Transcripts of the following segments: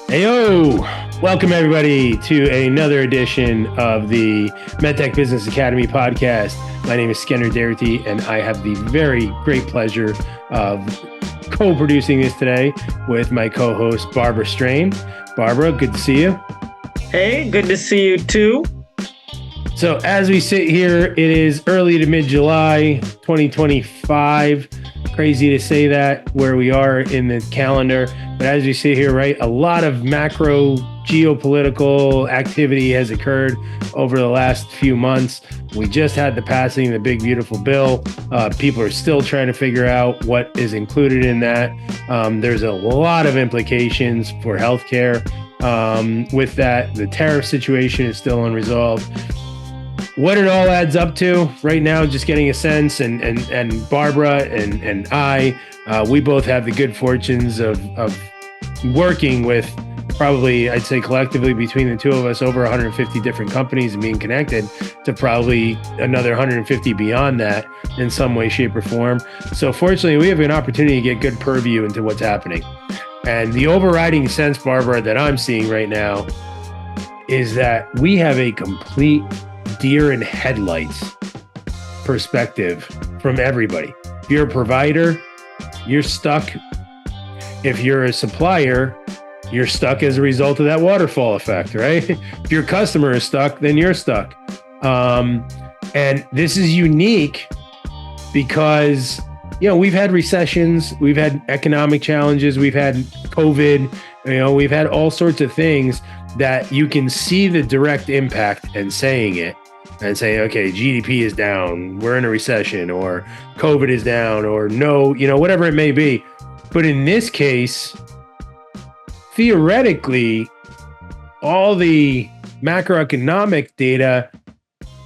Heyo! Welcome everybody to another edition of the Medtech Business Academy podcast. My name is Skender and Daerti, and I have the very great pleasure of co-producing this today with my co-host Barbara Strain. Barbara, good to see you. Hey, good to see you too. So as we sit here, it is early to mid-July 2025. Crazy to say that where we are in the calendar. But as we sit here, right, a lot of macro geopolitical activity has occurred over the last few months. We just had the passing of the big, beautiful bill. People are still trying to figure out what is included in that. There's a lot of implications for healthcare. With that, the tariff situation is still unresolved. What it all adds up to right now, just getting a sense, and Barbara and I, we both have the good fortunes of working with probably, I'd say collectively between the two of us, over 150 different companies and being connected to probably another 150 beyond that in some way, shape, or form. So fortunately, we have an opportunity to get good purview into what's happening. And the overriding sense, Barbara, that I'm seeing right now is that we have a complete deer in headlights perspective from everybody. If you're a provider, you're stuck. If you're a supplier, you're stuck as a result of that waterfall effect, right? If your customer is stuck, then you're stuck. And this is unique because, you know, we've had recessions, we've had economic challenges, we've had COVID, we've had all sorts of things that you can see the direct impact and saying it. And say, okay, GDP is down, we're in a recession, or COVID is down, or no, whatever it may be. But in this case, theoretically, all the macroeconomic data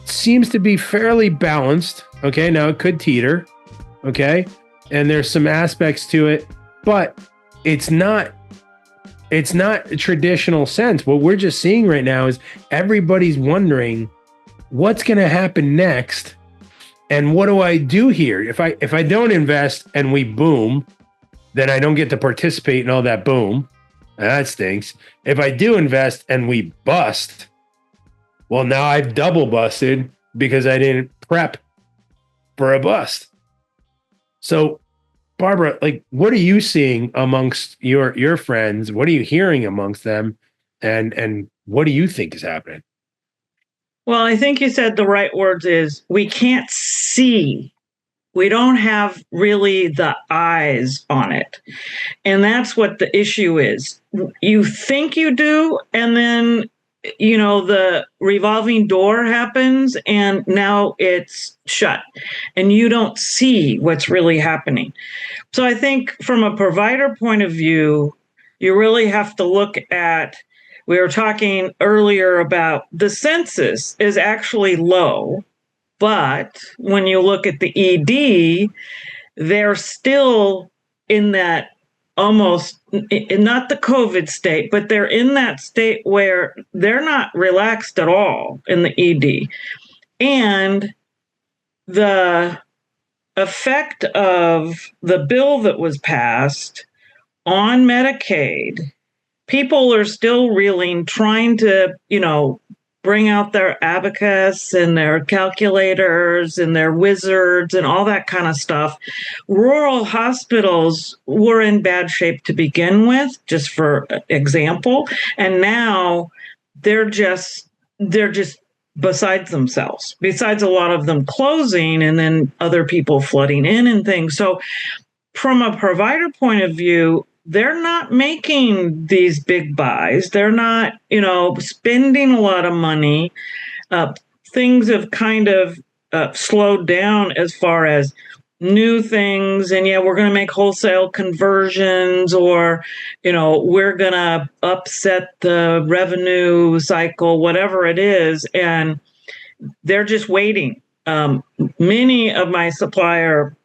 seems to be fairly balanced. Okay, now it could teeter. Okay, and there's some aspects to it, but it's not a traditional sense. What we're just seeing right now is everybody's wondering, what's going to happen next? And what do I do here? If I don't invest and we boom, then I don't get to participate in all that boom. That stinks. If I do invest and we bust, well, now I've double busted because I didn't prep for a bust. So, Barbara, what are you seeing amongst your friends? What are you hearing amongst them? And what do you think is happening? Well, I think you said the right words is we can't see. We don't have really the eyes on it. And that's what the issue is. You think you do, and then, the revolving door happens and now it's shut and you don't see what's really happening. So I think from a provider point of view, you really have to look at, we were talking earlier about the census is actually low, but when you look at the ED, they're still in that almost, not the COVID state, but they're in that state where they're not relaxed at all in the ED. And the effect of the bill that was passed on Medicaid, people are still reeling, trying to, bring out their abacus and their calculators and their wizards and all that kind of stuff. Rural hospitals were in bad shape to begin with, just for example. And now they're just besides themselves, besides a lot of them closing and then other people flooding in and things. So from a provider point of view, they're not making these big buys. They're not, spending a lot of money. Things have kind of slowed down as far as new things. And we're going to make wholesale conversions, or, we're going to upset the revenue cycle, whatever it is. And they're just waiting. Many of my supplier,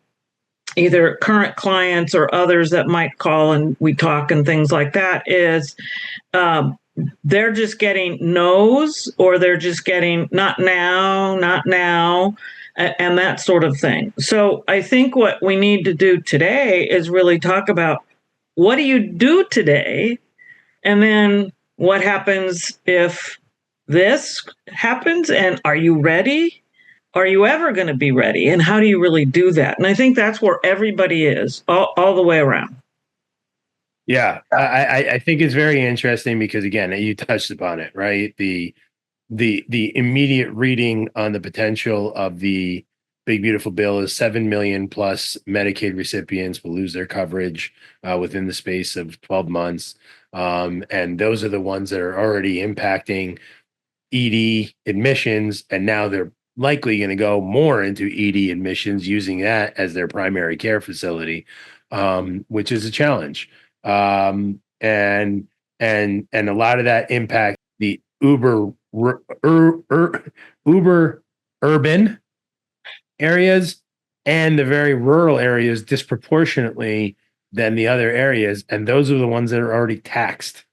either current clients or others that might call and we talk and things like that, is they're just getting no's, or they're just getting not now, and that sort of thing. So I think what we need to do today is really talk about, what do you do today And then what happens if this happens? And are you ready? Are you ever going to be ready? And how do you really do that? And I think that's where everybody is all the way around. Yeah, I think it's very interesting because, again, you touched upon it, right? The immediate reading on the potential of the big beautiful bill is 7 million plus Medicaid recipients will lose their coverage within the space of 12 months. And those are the ones that are already impacting ED admissions, and now they're likely going to go more into ED admissions using that as their primary care facility, which is a challenge. And a lot of that impact the uber urban areas and the very rural areas disproportionately than the other areas, and those are the ones that are already taxed,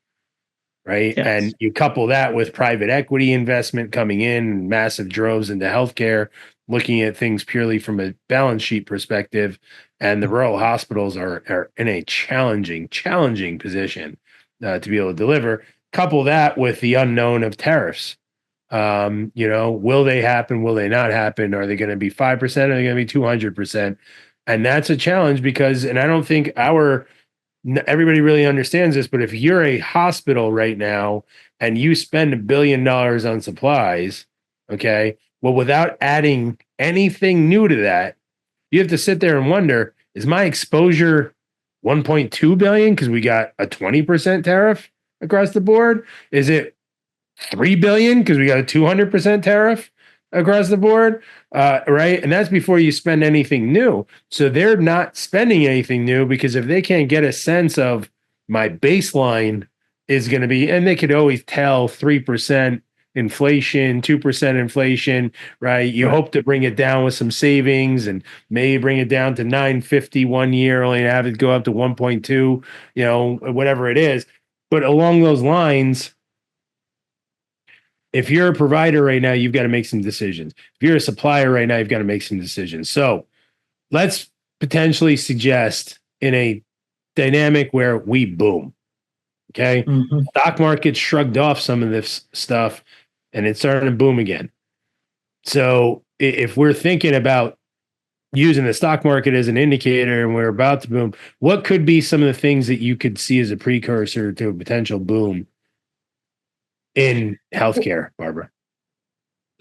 right? Yes. And you couple that with private equity investment coming in, massive droves into healthcare, looking at things purely from a balance sheet perspective, and the rural hospitals are in a challenging position to be able to deliver. Couple that with the unknown of tariffs. Will they happen? Will they not happen? Are they going to be 5%? Are they going to be 200%? And that's a challenge because, and I don't think everybody really understands this, but if you're a hospital right now and you spend $1 billion on supplies, okay, well, without adding anything new to that, you have to sit there and wonder, is my exposure 1.2 billion because we got a 20% tariff across the board? Is it 3 billion because we got a 200% tariff across the board? Right. And that's before you spend anything new. So they're not spending anything new because if they can't get a sense of my baseline is going to be, and they could always tell 3% inflation, 2% inflation, right? You hope to bring it down with some savings and maybe bring it down to 950 1 year, only have it go up to 1.2, whatever it is. But along those lines, if you're a provider right now, you've got to make some decisions. If you're a supplier right now, you've got to make some decisions. So let's potentially suggest in a dynamic where we boom, okay? Mm-hmm. Stock market shrugged off some of this stuff and it's starting to boom again. So if we're thinking about using the stock market as an indicator and we're about to boom, what could be some of the things that you could see as a precursor to a potential boom in healthcare, Barbara?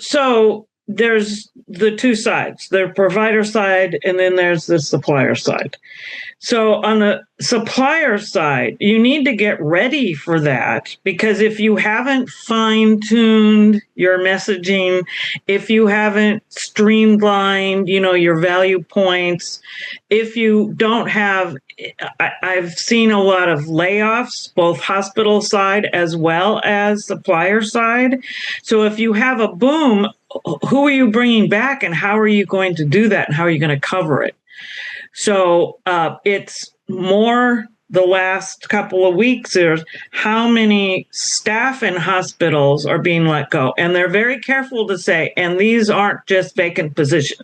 So there's the two sides, the provider side, and then there's the supplier side. So on the supplier side, you need to get ready for that, because if you haven't fine-tuned your messaging, if you haven't streamlined, your value points, if you don't have, I've seen a lot of layoffs, both hospital side as well as supplier side. So if you have a boom, who are you bringing back and how are you going to do that and how are you going to cover it? So it's more the last couple of weeks, there's how many staff in hospitals are being let go. And they're very careful to say, and these aren't just vacant positions.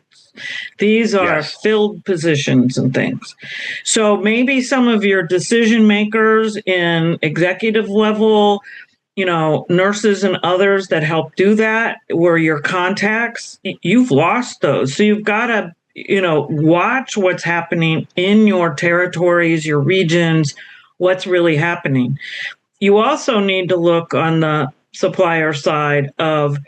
These are filled positions and things. So maybe some of your decision makers in executive level, nurses and others that help do that were your contacts, you've lost those. So you've got to watch what's happening in your territories, your regions, what's really happening. You also need to look on the supplier side of,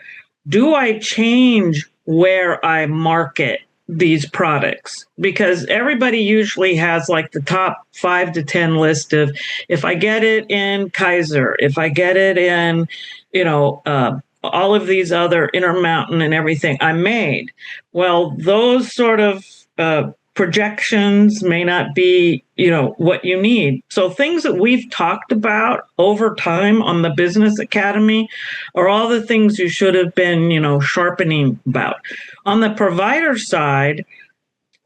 do I change where I market these products? Because everybody usually has like the top 5 to 10 list of, if I get it in Kaiser, if I get it in, all of these other Intermountain and everything I made. Well, those sort of projections may not be, what you need. So things that we've talked about over time on the Business Academy are all the things you should have been, sharpening about. On the provider side,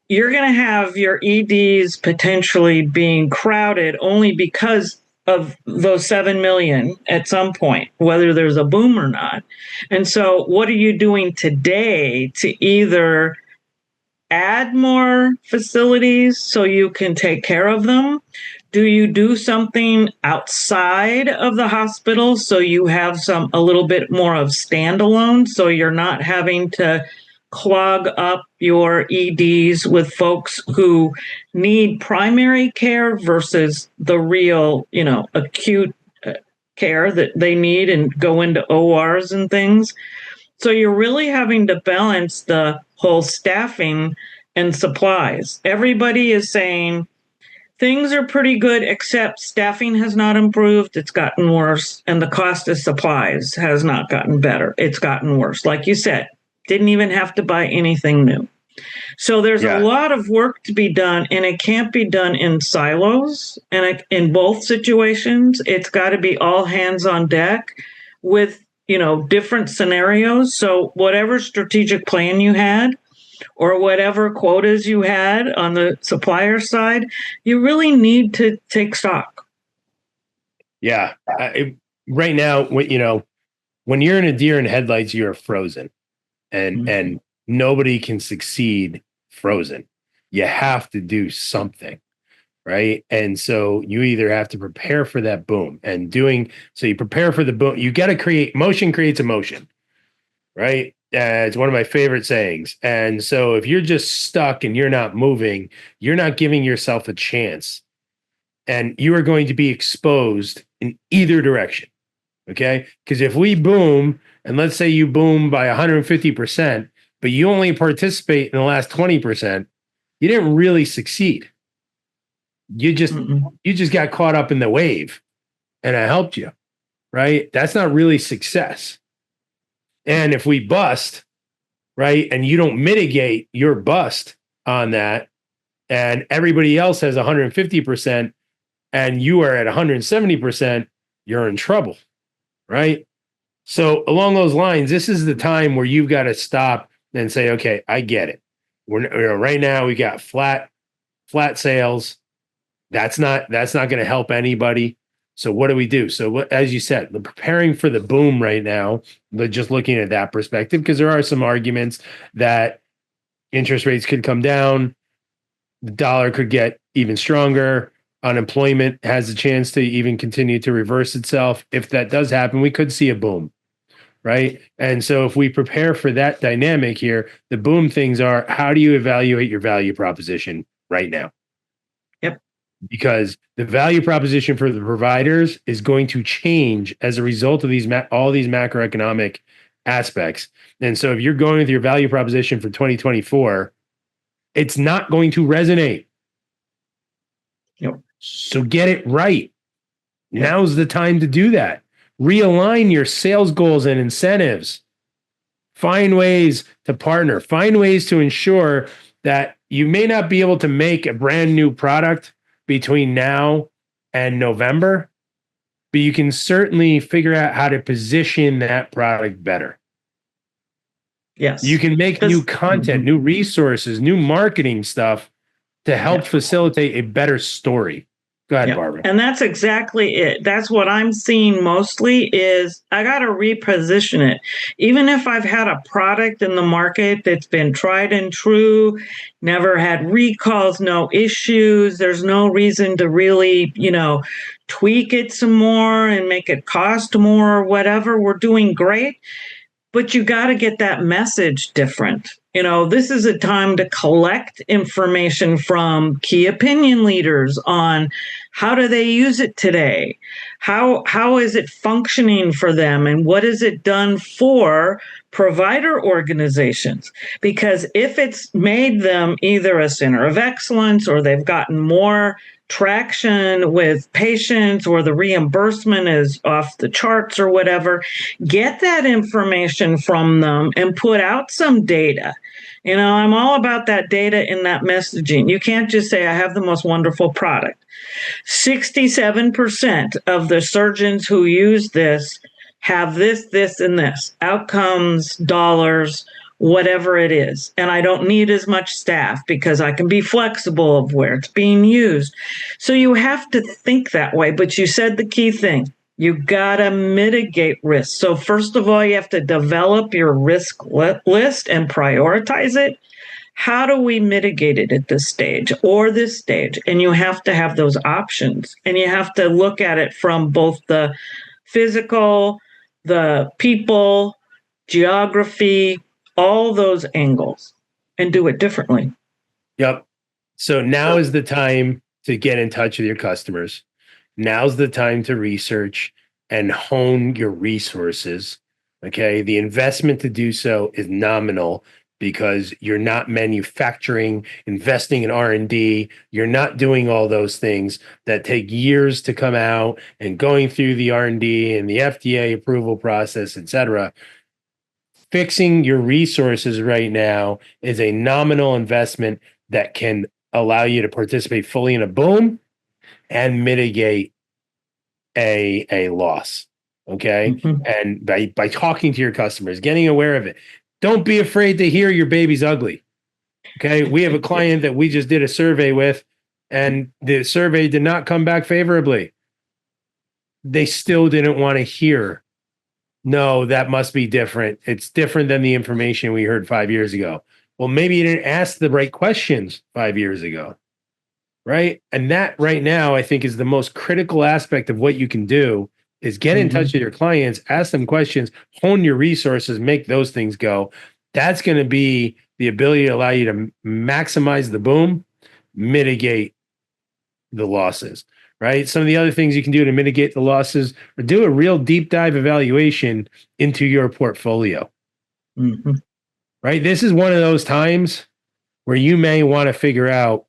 you're going to have your EDs potentially being crowded only because of those 7 million at some point, whether there's a boom or not. And so what are you doing today to either add more facilities so you can take care of them? Do you do something outside of the hospital so you have a little bit more of standalone, so you're not having to clog up your EDs with folks who need primary care versus the real, acute care that they need and go into ORs and things? So you're really having to balance the whole staffing and supplies. Everybody is saying things are pretty good, except staffing has not improved. It's gotten worse. And the cost of supplies has not gotten better. It's gotten worse. Like you said, didn't even have to buy anything new. So there's a lot of work to be done, and it can't be done in silos. And in both situations, it's got to be all hands on deck with, different scenarios. So whatever strategic plan you had, or whatever quotas you had on the supplier side, you really need to take stock. Yeah. Right now, when you're in a deer in headlights, you're frozen, and nobody can succeed frozen. You have to do something, right? And so you either have to prepare for that boom, so you prepare for the boom. You got to create motion creates emotion, right? It's one of my favorite sayings. And so if you're just stuck and you're not moving, you're not giving yourself a chance. And you are going to be exposed in either direction. Okay. Because if we boom, and let's say you boom by 150%, but you only participate in the last 20%, you didn't really succeed. You just got caught up in the wave, and I helped you. Right. That's not really success. And if we bust, right, and you don't mitigate your bust on that, and everybody else has 150% and you are at 170%, you're in trouble, right? So along those lines, this is the time where you've got to stop and say, okay, I get it. Right now we got flat sales. That's not going to help anybody. So what do we do? So as you said, we're preparing for the boom right now, but just looking at that perspective, because there are some arguments that interest rates could come down, the dollar could get even stronger, unemployment has a chance to even continue to reverse itself. If that does happen, we could see a boom, right? And so if we prepare for that dynamic here, the boom things are, how do you evaluate your value proposition right now? Because the value proposition for the providers is going to change as a result of all these macroeconomic aspects. And so if you're going with your value proposition for 2024, it's not going to resonate. So get it right. Now's the time to do that. Realign your sales goals and incentives. Find ways to partner. Find ways to ensure that you may not be able to make a brand new product between now and November, but you can certainly figure out how to position that product better. Yes. You can make new content, new resources, new marketing stuff to help facilitate a better story. Go ahead, Barbara. And that's exactly it. That's what I'm seeing mostly is I got to reposition it. Even if I've had a product in the market that's been tried and true, never had recalls, no issues, there's no reason to really, tweak it some more and make it cost more or whatever. We're doing great, but you got to get that message different. This is a time to collect information from key opinion leaders on how do they use it today? How is it functioning for them? And what has it done for provider organizations? Because if it's made them either a center of excellence or they've gotten more traction with patients or the reimbursement is off the charts or whatever, get that information from them and put out some data. I'm all about that data in that messaging. You can't just say, I have the most wonderful product. 67% of the surgeons who use this have this, this, and this. Outcomes, dollars, whatever it is. And I don't need as much staff because I can be flexible of where it's being used. So you have to think that way. But you said the key thing. You got to mitigate risk. So first of all, you have to develop your risk list and prioritize it. how do we mitigate it at this stage or this stage? And you have to have those options, and you have to look at it from both the physical, the people, geography, all those angles, and do it differently. Yep. So now is the time to get in touch with your customers. Now's the time to research and hone your resources. Okay. The investment to do so is nominal because you're not manufacturing, investing in R&D. You're not doing all those things that take years to come out and going through the R&D and the FDA approval process, et cetera. Fixing your resources right now is a nominal investment that can allow you to participate fully in a boom and mitigate a loss. Okay. Mm-hmm. And by talking to your customers, getting aware of it, don't be afraid to hear your baby's ugly. Okay. We have a client that we just did a survey with, and the survey did not come back favorably. They still didn't want to hear, no, that must be different. It's different than the information we heard 5 years ago. Well, maybe you didn't ask the right questions 5 years ago. Right. And that right now, I think, is the most critical aspect of what you can do is get in touch with your clients, ask them questions, hone your resources, make those things go. That's going to be the ability to allow you to maximize the boom, mitigate the losses, right? Some of the other things you can do to mitigate the losses are do a real deep dive evaluation into your portfolio, right? This is one of those times where you may want to figure out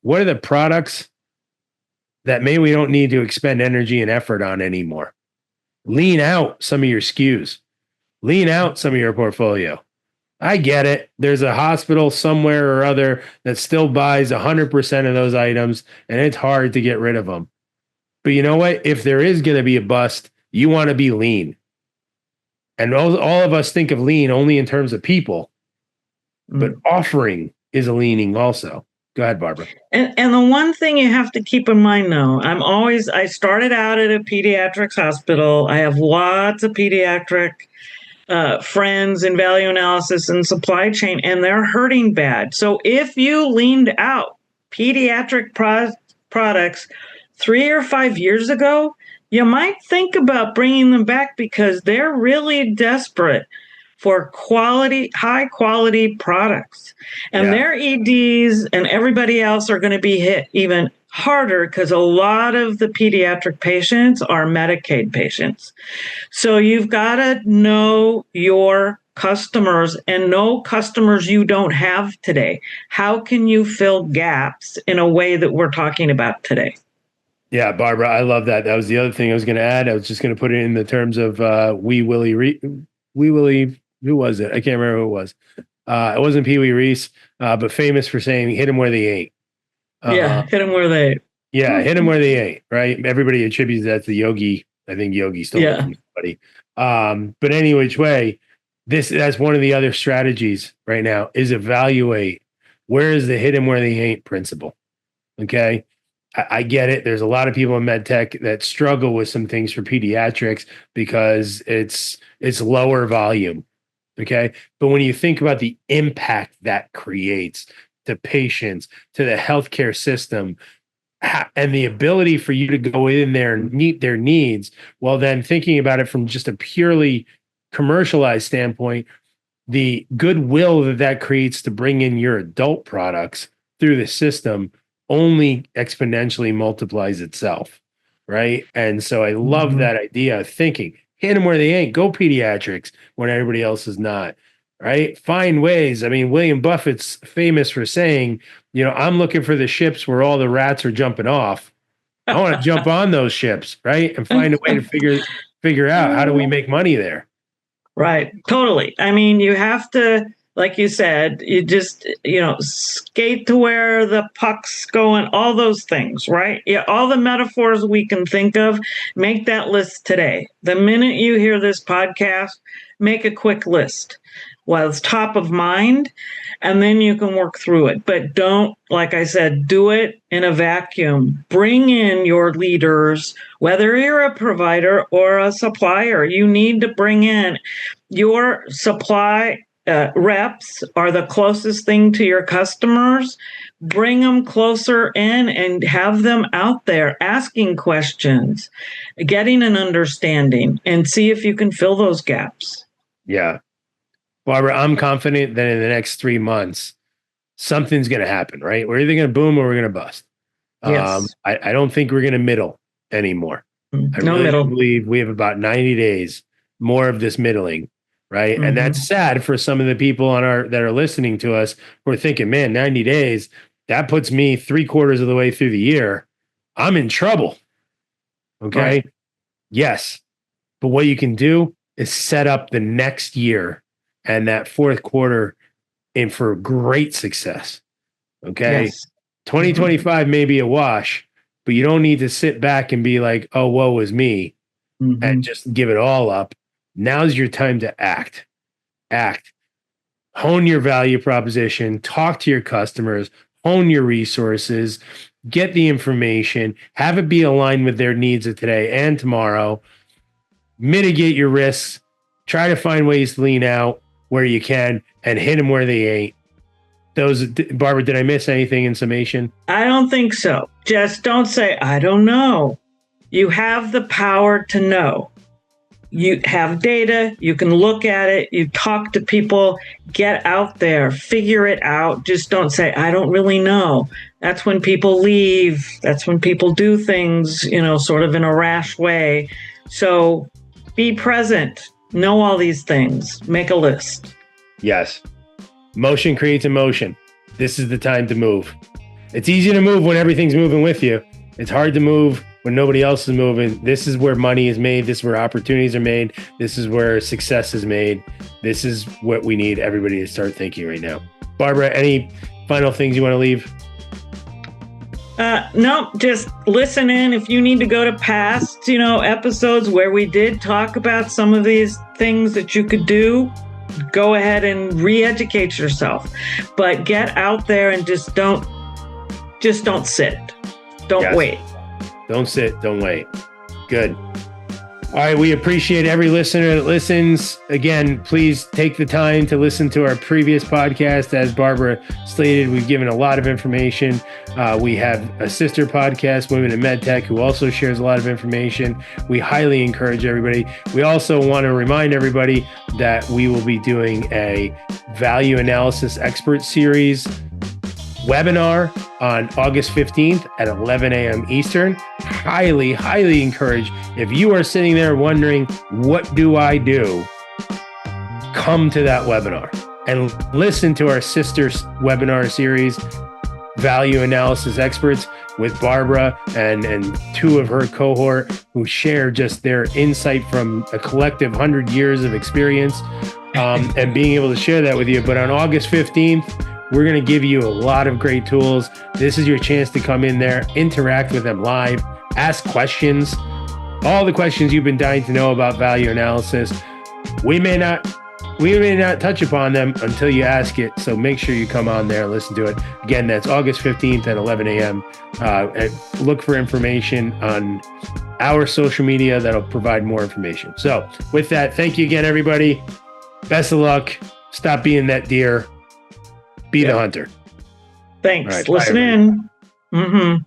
what are the products that maybe we don't need to expend energy and effort on anymore. Lean out some of your SKUs. Lean out some of your portfolio. I get it. There's a hospital somewhere or other that still buys 100% of those items, and it's hard to get rid of them. But you know what? If there is going to be a bust, you want to be lean. And all of us think of lean only in terms of people, but offering is a leaning also. Go ahead, Barbara. And the one thing you have to keep in mind now, I started out at a pediatrics hospital. I have lots of pediatric friends in value analysis and supply chain, and they're hurting bad. So if you leaned out pediatric products 3 or 5 years ago, you might think about bringing them back because they're really desperate for high quality products. And their EDs and everybody else are going to be hit even harder because a lot of the pediatric patients are Medicaid patients. So you've got to know your customers and know customers you don't have today. How can you fill gaps in a way that we're talking about today? Yeah, Barbara, I love that. That was the other thing I was going to add. I was just going to put it in the terms of Wee Willie. Who was it? I can't remember who it was. It wasn't Pee Wee Reese, but famous for saying, hit them where they ain't. Hit them where they ain't. Yeah, hit them where they ain't, right? Everybody attributes that to Yogi. I think Yogi stole it from somebody. But any which way, that's one of the other strategies right now is evaluate where is the hit them where they ain't principle. Okay. I get it. There's a lot of people in medtech that struggle with some things for pediatrics because it's lower volume. Okay. But when you think about the impact that creates to patients, to the healthcare system, and the ability for you to go in there and meet their needs, well, then thinking about it from just a purely commercialized standpoint, the goodwill that creates to bring in your adult products through the system only exponentially multiplies itself. Right. And so I love that idea of thinking, hit them where they ain't, go pediatrics when everybody else is not. Right. Find ways. I mean, William Buffett's famous for saying, I'm looking for the ships where all the rats are jumping off. I want to jump on those ships. Right. And find a way to figure out how do we make money there. Right. Totally. I mean, you have to, like you said, you just, skate to where the puck's going, all those things, right? Yeah, all the metaphors we can think of, make that list today. The minute you hear this podcast, make a quick list while it's top of mind, and then you can work through it. But don't, like I said, do it in a vacuum. Bring in your leaders, whether you're a provider or a supplier. You need to bring in your supply reps are the closest thing to your customers. Bring them closer in and have them out there asking questions, getting an understanding, and see if you can fill those gaps. Yeah. Barbara, I'm confident that in the next 3 months, something's going to happen, right? We're either going to boom or we're going to bust. Yes. I don't think we're going to middle anymore. I No really middle. believe we have about 90 days more of this middling, right? And that's sad for some of the people that are listening to us who are thinking, man, 90 days, that puts me 3/4 of the way through the year. I'm in trouble. Okay. Right. Yes. But what you can do is set up the next year and that fourth quarter in for great success. Okay. Yes. 2025 may be a wash, but you don't need to sit back and be like, oh, woe is me, and just give it all up. Now's your time to act. Hone your value proposition, talk to your customers, hone your resources, get the information, have it be aligned with their needs of today and tomorrow, mitigate your risks, try to find ways to lean out where you can and hit them where they ain't. Barbara, did I miss anything in summation? I don't think so. Just don't say, I don't know. You have the power to know. You have data, you can look at it, you talk to people, get out there, figure it out. Just don't say, I don't really know. That's when people leave. That's when people do things, sort of in a rash way. So be present, know all these things, make a list. Yes. Motion creates emotion. This is the time to move. It's easy to move when everything's moving with you. It's hard to move when nobody else is moving. This is where money is made. This is where opportunities are made. This is where success is made. This is what we need everybody to start thinking right now. Barbara, any final things you want to leave? No, just listen in. If you need to go to past, episodes where we did talk about some of these things that you could do, go ahead and re-educate yourself, but get out there and just don't sit. Don't wait. Don't sit. Don't wait. Good. All right. We appreciate every listener that listens. Again, please take the time to listen to our previous podcast. As Barbara stated, we've given a lot of information. We have a sister podcast, Women in Medtech, who also shares a lot of information. We highly encourage everybody. We also want to remind everybody that we will be doing a value analysis expert series webinar on August 15th at 11 a.m. Eastern. Highly, highly encourage. If you are sitting there wondering, what do I do? Come to that webinar and listen to our sister webinar series, Value Analysis Experts, with Barbara and two of her cohort who share just their insight from a collective 100 years of experience and being able to share that with you. But on August 15th, we're going to give you a lot of great tools. This is your chance to come in there, interact with them live, ask questions, all the questions you've been dying to know about value analysis. We may not touch upon them until you ask it. So make sure you come on there and listen to it. Again, that's August 15th at 11 a.m. Look for information on our social media that'll provide more information. So with that, thank you again, everybody. Best of luck. Stop being that deer. Be the hunter. Thanks. Right, Listen in.